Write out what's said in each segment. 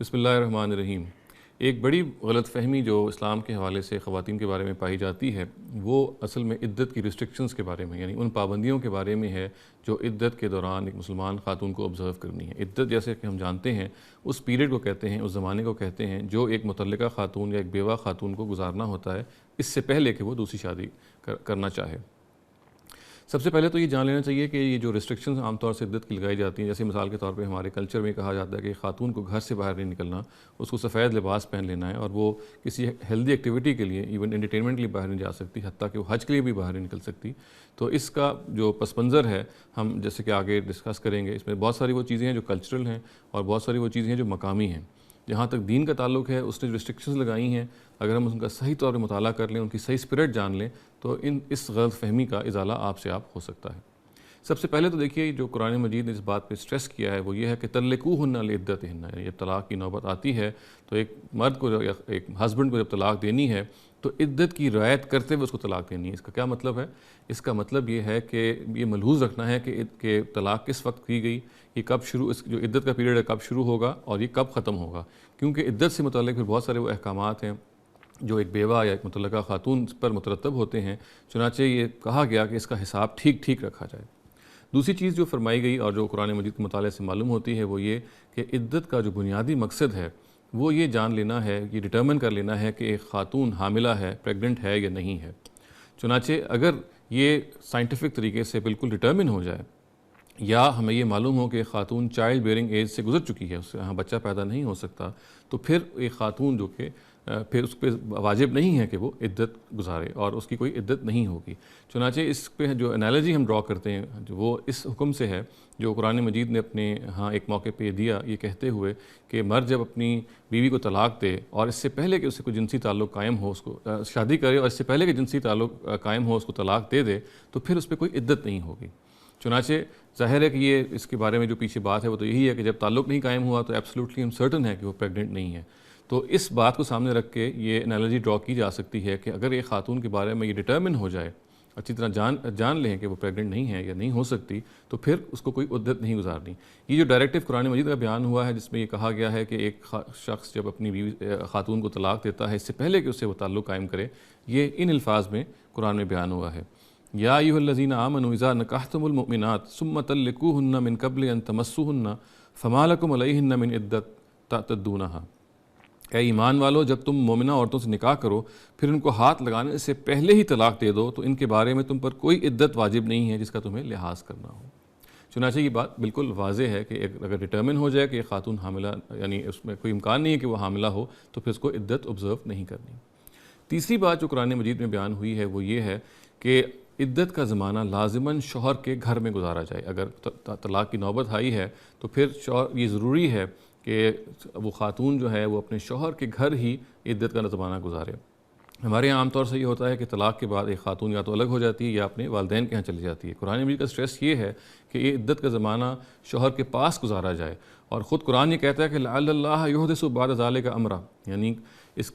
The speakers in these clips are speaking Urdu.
بسم اللہ الرحمن الرحیم۔ ایک بڑی غلط فہمی جو اسلام کے حوالے سے خواتین کے بارے میں پائی جاتی ہے وہ اصل میں عدت کی ریسٹرکشنز کے بارے میں، یعنی ان پابندیوں کے بارے میں ہے جو عدت کے دوران ایک مسلمان خاتون کو آبزرو کرنی ہے۔ عدت جیسے کہ ہم جانتے ہیں اس پیریڈ کو کہتے ہیں، اس زمانے کو کہتے ہیں جو ایک مطلقہ خاتون یا ایک بیوہ خاتون کو گزارنا ہوتا ہے اس سے پہلے کہ وہ دوسری شادی کرنا چاہے۔ سب سے پہلے تو یہ جان لینا چاہیے کہ یہ جو ریسٹرکشنز عام طور سے عدت کی لگائی جاتی ہیں، جیسے مثال کے طور پہ ہمارے کلچر میں کہا جاتا ہے کہ خاتون کو گھر سے باہر نہیں نکلنا، اس کو سفید لباس پہن لینا ہے اور وہ کسی ہیلدی ایکٹیویٹی کے لیے ایون انٹرٹینمنٹ کے لیے باہر نہیں جا سکتی، حتیٰ کہ وہ حج کے لیے بھی باہر نہیں نکل سکتی۔ تو اس کا جو پس منظر ہے ہم جیسے کہ آگے ڈسکس کریں گے، اس میں بہت ساری وہ چیزیں ہیں جو کلچرل ہیں اور بہت ساری وہ چیزیں ہیں جو مقامی ہیں۔ جہاں تک دین کا تعلق ہے اس نے جو ریسٹرکشنز لگائی ہیں، اگر ہم ان کا صحیح طور پہ مطالعہ کر لیں، ان کی صحیح اسپرٹ جان لیں تو اس غلط فہمی کا ازالہ آپ سے ہو سکتا ہے۔ سب سے پہلے تو دیکھیے جو قرآن مجید نے اس بات پہ سٹریس کیا ہے وہ یہ ہے کہ طلقوہن لعدتہن، یعنی جب طلاق کی نوبت آتی ہے تو ایک مرد کو یا ایک ہسبینڈ کو جب طلاق دینی ہے تو عدت کی رعایت کرتے ہوئے اس کو طلاق دینی ہے۔ اس کا کیا مطلب ہے؟ اس کا مطلب یہ ہے کہ یہ ملحوظ رکھنا ہے کہ طلاق کس وقت کی گئی، یہ کب شروع، اس جو عدت کا پیریڈ ہے کب شروع ہوگا اور یہ کب ختم ہوگا، کیونکہ عدت سے متعلق پھر بہت سارے وہ احکامات ہیں جو ایک بیوہ یا ایک مطلقہ خاتون پر مترتب ہوتے ہیں، چنانچہ یہ کہا گیا کہ اس کا حساب ٹھیک رکھا جائے۔ دوسری چیز جو فرمائی گئی اور جو قرآن مجید کے مطالعے سے معلوم ہوتی ہے وہ یہ کہ عدت کا جو بنیادی مقصد ہے وہ یہ جان لینا ہے، یہ ڈٹرمن کر لینا ہے کہ ایک خاتون حاملہ ہے، پریگننٹ ہے یا نہیں ہے۔ چنانچہ اگر یہ سائنٹیفک طریقے سے بالکل ڈٹرمن ہو جائے یا ہمیں یہ معلوم ہو کہ خاتون چائلڈ بیئرنگ ایج سے گزر چکی ہے، اس سے یہاں بچہ پیدا نہیں ہو سکتا، تو پھر ایک خاتون جو کہ پھر اس پہ واجب نہیں ہے کہ وہ عدت گزارے اور اس کی کوئی عدت نہیں ہوگی۔ چنانچہ اس پہ جو انالوجی ہم ڈرا کرتے ہیں جو وہ اس حکم سے ہے جو قرآن مجید نے اپنے ہاں ایک موقع پہ دیا، یہ کہتے ہوئے کہ مرد جب اپنی بیوی کو طلاق دے اور اس سے پہلے کہ اس سے کوئی جنسی تعلق قائم ہو، اس کو شادی کرے اور اس سے پہلے کہ جنسی تعلق قائم ہو اس کو طلاق دے دے تو پھر اس پہ کوئی عدت نہیں ہوگی۔ چنانچہ ظاہر ہے کہ یہ اس کے بارے میں جو پیچھے بات ہے وہ تو یہی ہے کہ جب تعلق نہیں قائم ہوا تو ایبسلیوٹلی ہم سرٹن ہے کہ وہ پریگننٹ نہیں ہے۔ تو اس بات کو سامنے رکھ کے یہ انالوجی ڈرا کی جا سکتی ہے کہ اگر ایک خاتون کے بارے میں یہ ڈٹرمن ہو جائے، اچھی طرح جان لیں کہ وہ پریگننٹ نہیں ہے یا نہیں ہو سکتی، تو پھر اس کو کوئی عدت نہیں گزارنی۔ یہ جو ڈائریکٹیو قرآن مجید کا بیان ہوا ہے جس میں یہ کہا گیا ہے کہ ایک شخص جب اپنی بیوی خاتون کو طلاق دیتا ہے اس سے پہلے کہ اس سے وہ تعلق قائم کرے، یہ ان الفاظ میں قرآن میں بیان ہوا ہے۔ یا ایھا الذین آمنوا اذا نکحتم المؤمنات ثم طلقوہن من قبل ان تمسوہن فما لکم علیہن من عدۃ تعتدونہا۔ اے ایمان والو، جب تم مومنہ عورتوں سے نکاح کرو پھر ان کو ہاتھ لگانے سے پہلے ہی طلاق دے دو تو ان کے بارے میں تم پر کوئی عدت واجب نہیں ہے جس کا تمہیں لحاظ کرنا ہو۔ چنانچہ یہ بات بالکل واضح ہے کہ اگر ڈٹرمن ہو جائے کہ ایک خاتون حاملہ، یعنی اس میں کوئی امکان نہیں ہے کہ وہ حاملہ ہو، تو پھر اس کو عدت آبزرو نہیں کرنی۔ تیسری بات جو قرآن مجید میں بیان ہوئی ہے وہ یہ ہے کہ عدت کا زمانہ لازماً شوہر کے گھر میں گزارا جائے۔ اگر طلاق کی نوبت آئی ہے تو پھر یہ ضروری ہے کہ وہ خاتون جو ہے وہ اپنے شوہر کے گھر ہی عدت کا زمانہ گزارے۔ ہمارے یہاں عام طور سے یہ ہوتا ہے کہ طلاق کے بعد ایک خاتون یا تو الگ ہو جاتی ہے یا اپنے والدین کے ہاں چلی جاتی ہے۔ قرآن مجید کا سٹریس یہ ہے کہ یہ عدت کا زمانہ شوہر کے پاس گزارا جائے، اور خود قرآن یہ کہتا ہے کہ لعل اللہ یحدث بعد ذلک امرا، یعنی اس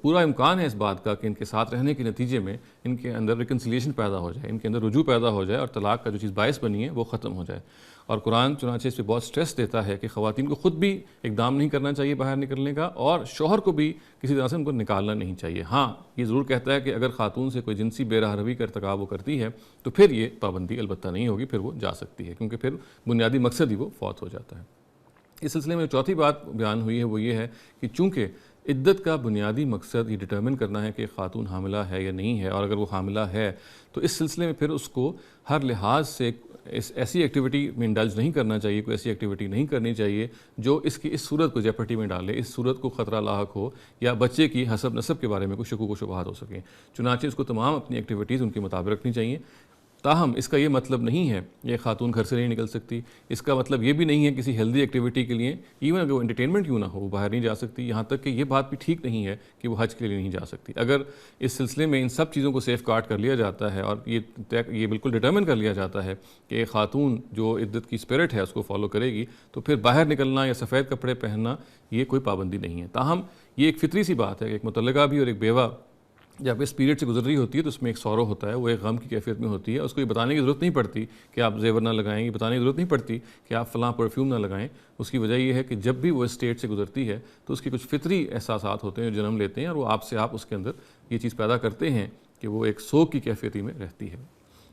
پورا امکان ہے اس بات کا کہ ان کے ساتھ رہنے کے نتیجے میں ان کے اندر ریکنسیلیشن پیدا ہو جائے، ان کے اندر رجوع پیدا ہو جائے اور طلاق کا جو چیز باعث بنی ہے وہ ختم ہو جائے۔ اور قرآن چنانچہ اس پہ بہت سٹریس دیتا ہے کہ خواتین کو خود بھی اقدام نہیں کرنا چاہیے باہر نکلنے کا، اور شوہر کو بھی کسی طرح سے ان کو نکالنا نہیں چاہیے۔ ہاں یہ ضرور کہتا ہے کہ اگر خاتون سے کوئی جنسی بے راہ روی کا ارتکاب وہ کرتی ہے تو پھر یہ پابندی البتہ نہیں ہوگی، پھر وہ جا سکتی ہے، کیونکہ پھر بنیادی مقصد ہی وہ فوت ہو جاتا ہے۔ اس سلسلے میں چوتھی بات بیان ہوئی ہے وہ یہ ہے کہ چونکہ عدت کا بنیادی مقصد یہ ڈٹرمن کرنا ہے کہ خاتون حاملہ ہے یا نہیں ہے، اور اگر وہ حاملہ ہے تو اس سلسلے میں پھر اس کو ہر لحاظ سے ایسی ایکٹیویٹی میں انڈلج نہیں کرنا چاہیے، کوئی ایسی ایکٹیویٹی نہیں کرنی چاہیے جو اس کی اس صورت کو جیپرٹی میں ڈالے، اس صورت کو خطرہ لاحق ہو یا بچے کی حسب نسب کے بارے میں کوئی شکوک و شبہات ہو سکیں۔ چنانچہ اس کو تمام اپنی ایکٹیویٹیز ان کے مطابق رکھنی چاہیے۔ تاہم اس کا یہ مطلب نہیں ہے یہ خاتون گھر سے نہیں نکل سکتی، اس کا مطلب یہ بھی نہیں ہے کسی ہیلدی ایکٹیویٹی کے لیے، ایون اگر وہ انٹرٹینمنٹ کیوں نہ ہو وہ باہر نہیں جا سکتی، یہاں تک کہ یہ بات بھی ٹھیک نہیں ہے کہ وہ حج کے لیے نہیں جا سکتی۔ اگر اس سلسلے میں ان سب چیزوں کو سیف گارڈ کر لیا جاتا ہے اور یہ بالکل ڈٹرمن کر لیا جاتا ہے کہ ایک خاتون جو عدت کی اسپرٹ ہے اس کو فالو کرے گی تو پھر باہر نکلنا یا سفید کپڑے پہننا یہ کوئی پابندی نہیں ہے۔ تاہم یہ ایک فطری سی بات ہے کہ ایک مطلقہ بھی اور ایک بیوہ جب اس پیریڈ سے گزر رہی ہوتی ہے تو اس میں ایک سورو ہوتا ہے، وہ ایک غم کی کیفیت میں ہوتی ہے، اس کو یہ بتانے کی ضرورت نہیں پڑتی کہ آپ زیور نہ لگائیں، یہ بتانے کی ضرورت نہیں پڑتی کہ آپ فلاں پرفیوم نہ لگائیں۔ اس کی وجہ یہ ہے کہ جب بھی وہ اسٹیٹ سے گزرتی ہے تو اس کے کچھ فطری احساسات ہوتے ہیں جو جنم لیتے ہیں، اور وہ آپ سے آپ اس کے اندر یہ چیز پیدا کرتے ہیں کہ وہ ایک سوگ کی کیفیتی میں رہتی ہے۔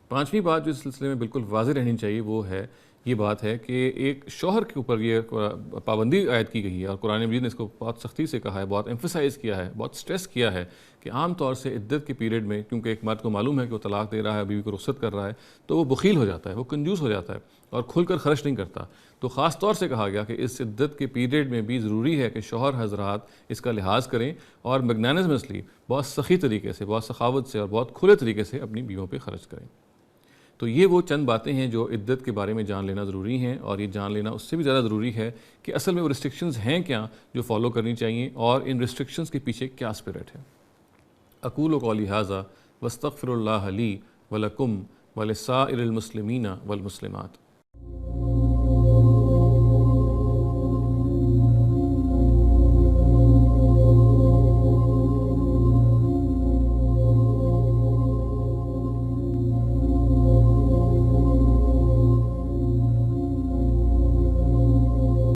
پانچویں بات جو اس سلسلے میں بالکل واضح رہنی چاہیے وہ ہے یہ بات ہے کہ ایک شوہر کے اوپر یہ پابندی عائد کی گئی ہے، اور قرآن مجید نے اس کو بہت سختی سے کہا ہے، بہت ایمفسائز کیا ہے، بہت سٹریس کیا ہے کہ عام طور سے عدت کے پیریڈ میں، کیونکہ ایک مرد کو معلوم ہے کہ وہ طلاق دے رہا ہے، بیوی کو رخصت کر رہا ہے، تو وہ بخیل ہو جاتا ہے، وہ کنجوس ہو جاتا ہے اور کھل کر خرچ نہیں کرتا۔ تو خاص طور سے کہا گیا کہ اس عدت کے پیریڈ میں بھی ضروری ہے کہ شوہر حضرات اس کا لحاظ کریں اور میگنانمسلی، بہت سخی طریقے سے، بہت سخاوت سے اور بہت کھلے طریقے سے اپنی بیویوں پہ خرچ کریں۔ تو یہ وہ چند باتیں ہیں جو عدت کے بارے میں جان لینا ضروری ہیں، اور یہ جان لینا اس سے بھی زیادہ ضروری ہے کہ اصل میں وہ ریسٹرکشنز ہیں کیا جو فالو کرنی چاہیے، اور ان ریسٹرکشنز کے پیچھے کیا اسپرٹ ہے۔ اقول قولی ھذا واستغفر اللہ لی ولکم ولسائر المسلمین والمسلمات۔